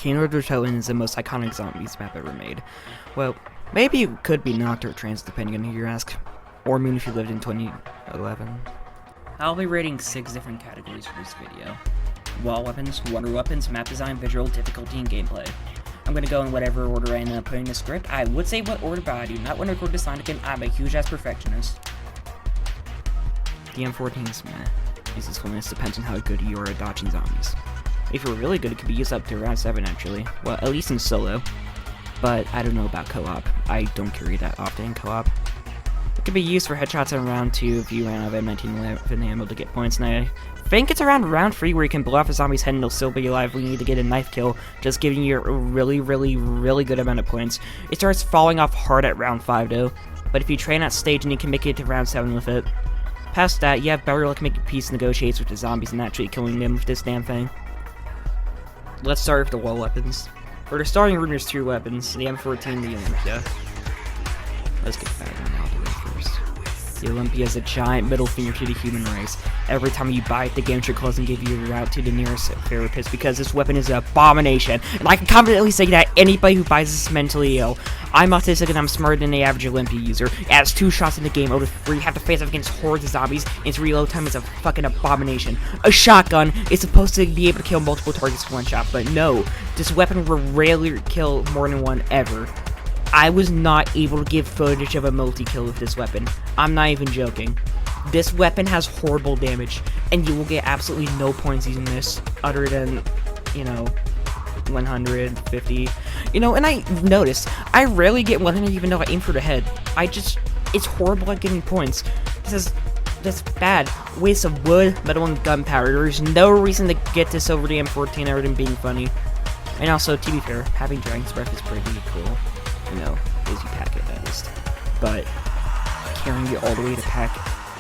Kino or Toten is the most iconic zombies map ever made. Well, maybe it could be Nocturne or Trance depending on who you ask. Or Moon if you lived in 2011. I'll be rating 6 different categories for this video. Wall weapons, wonder weapons, map design, visual, difficulty, and gameplay. I'm gonna go in whatever order I end up putting in the script. I would say what order, but I do not want to record this line again. I'm a huge ass perfectionist. The M14 is meh. Its usefulness depends on how good you are at dodging zombies. If you're really good, it could be used up to around 7 actually. Well, at least in solo. But I don't know about co-op. I don't carry that often in co-op. It could be used for headshots in round 2 if you ran out of M19 ammo to get points, and I think it's around round 3 where you can blow off a zombie's head and they'll still be alive when you need to get a knife kill, just giving you a really good amount of points. It starts falling off hard at round 5 though, but if you train that stage and you can make it to round 7 with it. Past that, you have better luck making peace negotiates with the zombies and actually killing them with this damn thing. Let's start with the wall weapons. For the starting room, there's 2 weapons, the M14 and the Olympia. Let's get that one out of the way first. The Olympia is a giant middle finger to the human race. Every time you buy it, the game should close and give you a route to the nearest therapist because this weapon is an abomination. And I can confidently say that anybody who buys this is mentally ill. I'm autistic and I'm smarter than the average Olympia user. It has 2 shots in the game out of 3, have to face off against hordes of zombies, and its reload time is a fucking abomination. A shotgun is supposed to be able to kill multiple targets with 1 shot, but no, this weapon will rarely kill more than 1 ever. I was not able to give footage of a multi-kill with this weapon. I'm not even joking. This weapon has horrible damage, and you will get absolutely no points using this, other than, 150. And I noticed, I rarely get 100 even though I aim for the head. It's horrible at getting points. That's bad. Waste of wood, metal, and gunpowder. There's no reason to get this over the M14 other than being funny. And also, to be fair, having Dragon's Breath is pretty cool. As you pack it at least. But carrying it all the way to pack,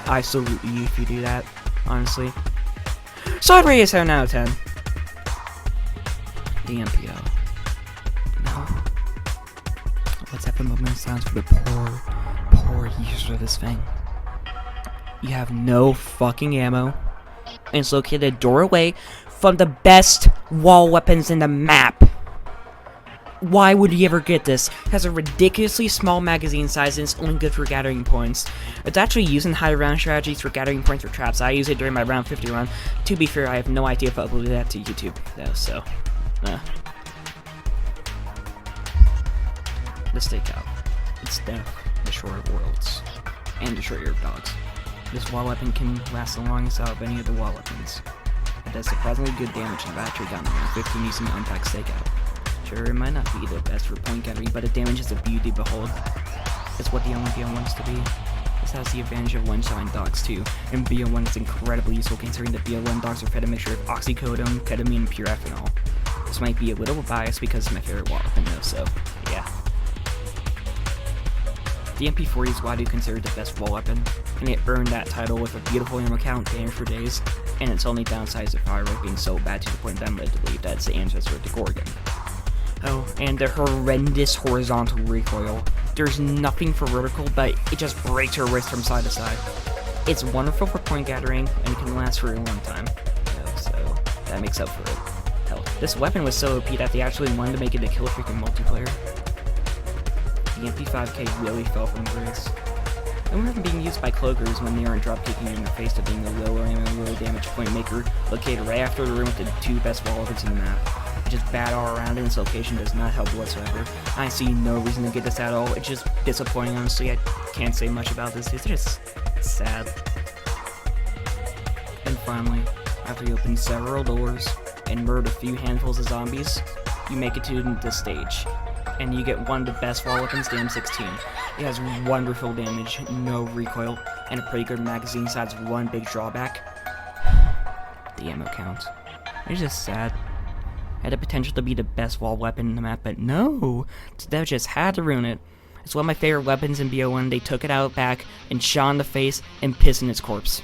I salute you if you do that, honestly. So I'd rate a 7 out of 10. The MPO. No. Let's have a moment of silence for the poor user of this thing. You have no fucking ammo, and it's located a door away from the best wall weapons in the map. Why would you ever get this? It has a ridiculously small magazine size and it's only good for gathering points. It's actually used in high round strategies for gathering points or traps. I use it during my round 50 run. To be fair, I have no idea if I uploaded that to YouTube though, so the stakeout. It's death, destroyer of worlds, and destroyer of dogs. This wall weapon can last the longest out of any of the wall weapons. It does surprisingly good damage in battery down to round 15 using the unpacked stakeout. Sure, it might not be the best for point gathering, but it damages a beauty to behold. It's what the Olympia wants to be. This has the advantage of one-shotting dogs too, and BO1 is incredibly useful considering that BO1 dogs are fed a mixture of oxycodone, ketamine, and pure ethanol. This might be a little biased because it's my favorite wall weapon though, so yeah. The MP40 is widely considered the best wall weapon, and it earned that title with a beautiful ammo count damage for days, and its only downside is the fire rate being so bad to the point that I'm led to believe that it's the ancestor of the Gorgon. Oh, and the horrendous horizontal recoil. There's nothing for vertical, but it just breaks your wrist from side to side. It's wonderful for point gathering, and it can last for a long time. So that makes up for it. Hell, this weapon was so OP that they actually wanted to make it a kill freaking multiplayer. The MP5K really fell from grace. I remember being used by cloakers when they aren't drop kicking you in the face to being a low ammo, low damage point maker located right after the room with the 2 best wall weapons in the map. Just bad all around, and its location does not help whatsoever. I see no reason to get this at all. It's just disappointing, honestly. I can't say much about this. It's just sad. And finally, after you open several doors and murder a few handfuls of zombies, you make it to the stage. And you get one of the best wall weapons, the M16. It has wonderful damage, no recoil, and a pretty good magazine size with 1 big drawback. The ammo count. It's just sad. Had the potential to be the best wall weapon in the map, but no! Dev just had to ruin it. It's one of my favorite weapons in BO1. They took it out back and shot in the face and pissed in its corpse.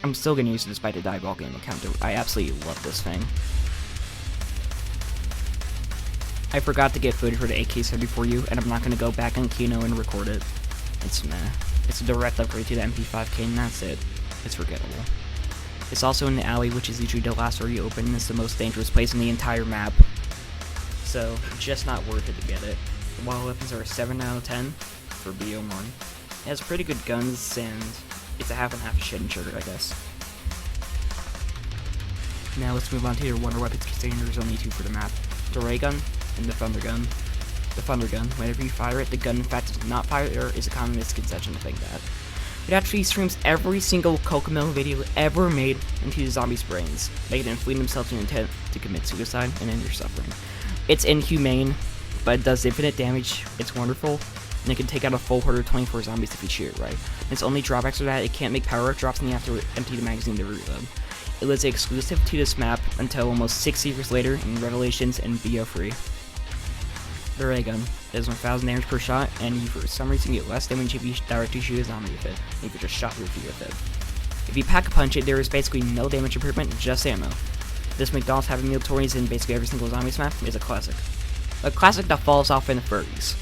I'm still gonna use it despite the die ball game account. I absolutely love this thing. I forgot to get footage for the AK-74U, and I'm not gonna go back on Kino and record it. It's meh. It's a direct upgrade to the MP5K, and that's it. It's forgettable. It's also in the alley, which is usually the last door you open, and it's the most dangerous place in the entire map. so just not worth it to get it. While weapons are a 7 out of 10 for BO1. It has pretty good guns, and it's a half and half shit and sugar, I guess. Now let's move on to your wonder weapons, considering there's only 2 for the map. The ray gun and the thunder gun. The thunder gun, whenever you fire it, the gun in fact does not fire, or is a common misconception to think that. It actually streams every single Kokomo video ever made into the zombies' brains, making them flee themselves in intent to commit suicide and end their suffering. It's inhumane, but it does infinite damage, it's wonderful, and it can take out a full horde of 24 zombies if you shoot it right. Its only drawbacks are that it can't make power drops and you have to empty the magazine to reload. It was exclusive to this map until almost 6 years later in Revelations and BO3. The ray gun does 1000 damage per shot, and you for some reason get less damage if you directly shoot a zombie with it, if you just shot through with it. If you pack a punch it, there is basically no damage improvement, just ammo. This McDonald's having meal toys in basically every single zombies map is a classic. A classic that falls off in the 30s.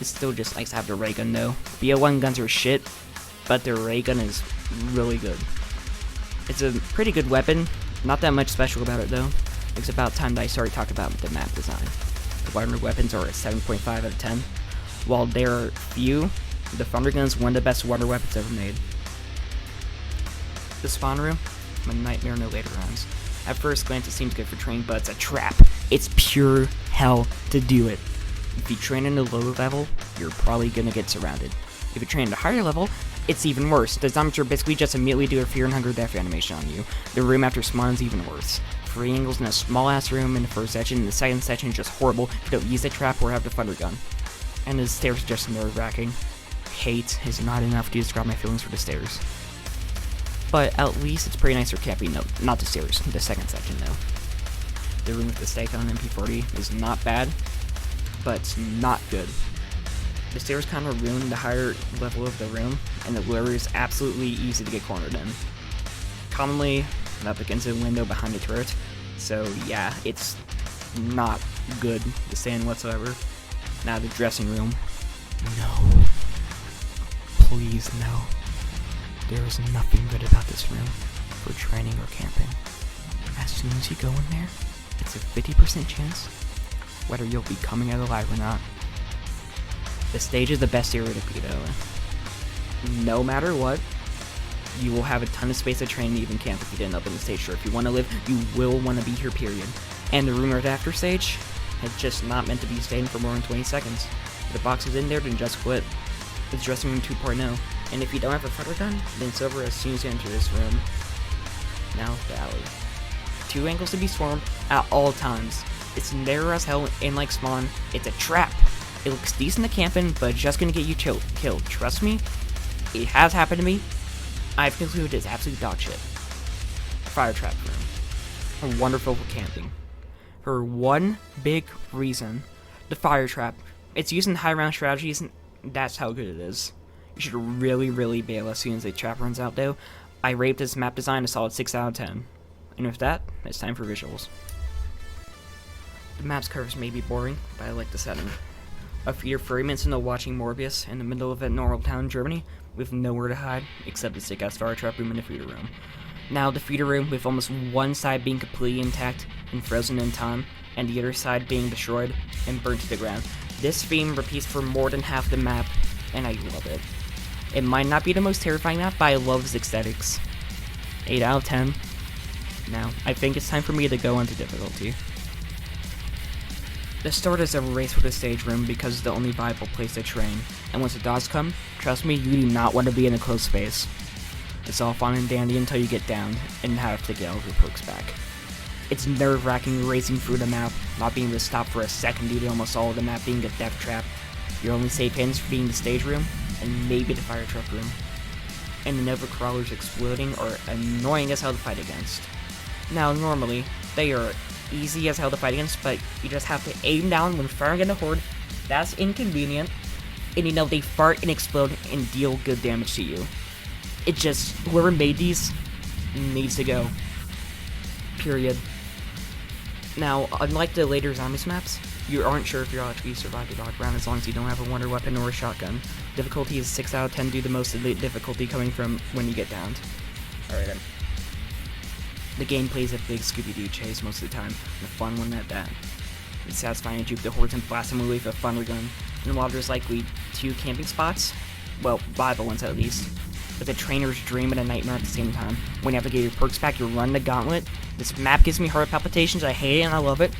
It's still just nice to have the ray gun though. BO1 guns are shit, but the ray gun is really good. It's a pretty good weapon, not that much special about it though. It's about time that I started talking about the map design. The wonder weapons are a 7.5 out of 10. While there are few, the thunder gun is one of the best wonder weapons ever made. The spawn room, a nightmare no later rounds. At first glance it seems good for training, but it's a trap. It's pure hell to do it. If you train in a lower level, you're probably gonna get surrounded. If you train at a higher level, it's even worse. The zombies will basically just immediately do a fear and hunger death animation on you. The room after spawn is even worse. 3 angles in a small ass room in the first section, and the second section is just horrible if you don't use the trap or have the thunder gun. And the stairs are just nerve wracking. Hate is not enough to describe my feelings for the stairs. But at least it's pretty nice for camping. No, not the stairs, the second section though. The room with the stake on MP40 is not bad, but it's not good. The stairs kind of ruin the higher level of the room, and the lower is absolutely easy to get cornered in. Commonly up against a window behind the turret, so yeah, it's not good to stand whatsoever. Now the dressing room. No. Please no. There is nothing good about this room for training or camping. As soon as you go in there, it's a 50% chance whether you'll be coming out alive or not. The stage is the best area to be though. No matter what, you will have a ton of space to train and even camp if you didn't open the stage. Sure, if you want to live, you will want to be here, period. And the room right after stage, it's just not meant to be staying for more than 20 seconds. If the box is in there, then just quit. It's dressing room 2.0. And if you don't have a thunder gun, then it's over as soon as you enter this room. Now, the alley. 2 angles to be swarmed at all times. It's narrow as hell, and like spawn, it's a trap. It looks decent to camp in, but it's just gonna get you killed. Trust me, it has happened to me. I've concluded it's absolute dog shit. Fire trap room. Wonderful for camping. For one big reason, the fire trap. It's used in high round strategies, and that's how good it is. You should really bail as soon as the trap runs out though. I rate this map design a solid 6 out of 10. And with that, it's time for visuals. The map's curves may be boring, but I like the setting. A few 30 minutes into watching Morbius in the middle of a normal town in Germany, with nowhere to hide except the sick-ass fire trap room and the feeder room. Now the feeder room with almost one side being completely intact and frozen in time, and the other side being destroyed and burnt to the ground. This theme repeats for more than half the map, and I love it. It might not be the most terrifying map, but I love its aesthetics. 8 out of 10. Now, I think it's time for me to go into difficulty. The start is a race for the stage room because it's the only viable place to train, and once the dogs come, trust me, you do not want to be in a closed space. It's all fun and dandy until you get down and have to get all your perks back. It's nerve-wracking racing through the map, not being able to stop for a second due to almost all of the map being a death trap. Your only safe ends being the stage room, and maybe the fire truck room. And the Nova Crawlers exploding are annoying as hell to fight against. Now, normally, they are easy as hell to fight against, but you just have to aim down when firing at a horde. That's inconvenient. And you know, they fart and explode and deal good damage to you. It just, whoever made these needs to go. Period. Now, unlike the later zombies maps, you aren't sure if you'll actually survive the dog round as long as you don't have a wonder weapon or a shotgun. Difficulty is 6 out of 10 due to most of the difficulty coming from when you get downed. Alright then. The gameplay is a big Scooby-Doo chase most of the time, and a fun one at that. It's satisfying to juke the hordes and blast them away with a thunder gun. And while there's likely 2 camping spots, well, viable ones at least, it's a trainer's dream and a nightmare at the same time. When you have to get your perks back, you run the gauntlet. This map gives me heart palpitations, I hate it and I love it.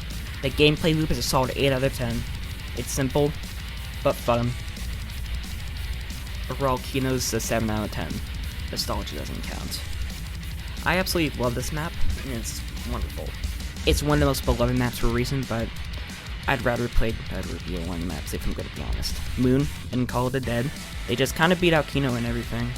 The gameplay loop is a solid 8 out of 10. It's simple, but fun. Overall, Kino's a 7 out of 10. Nostalgia doesn't count. I absolutely love this map, and it's wonderful. It's one of the most beloved maps for a reason, but I'd rather review one of the maps if I'm going to be honest. Moon and Call of the Dead, they just kind of beat out Kino and everything.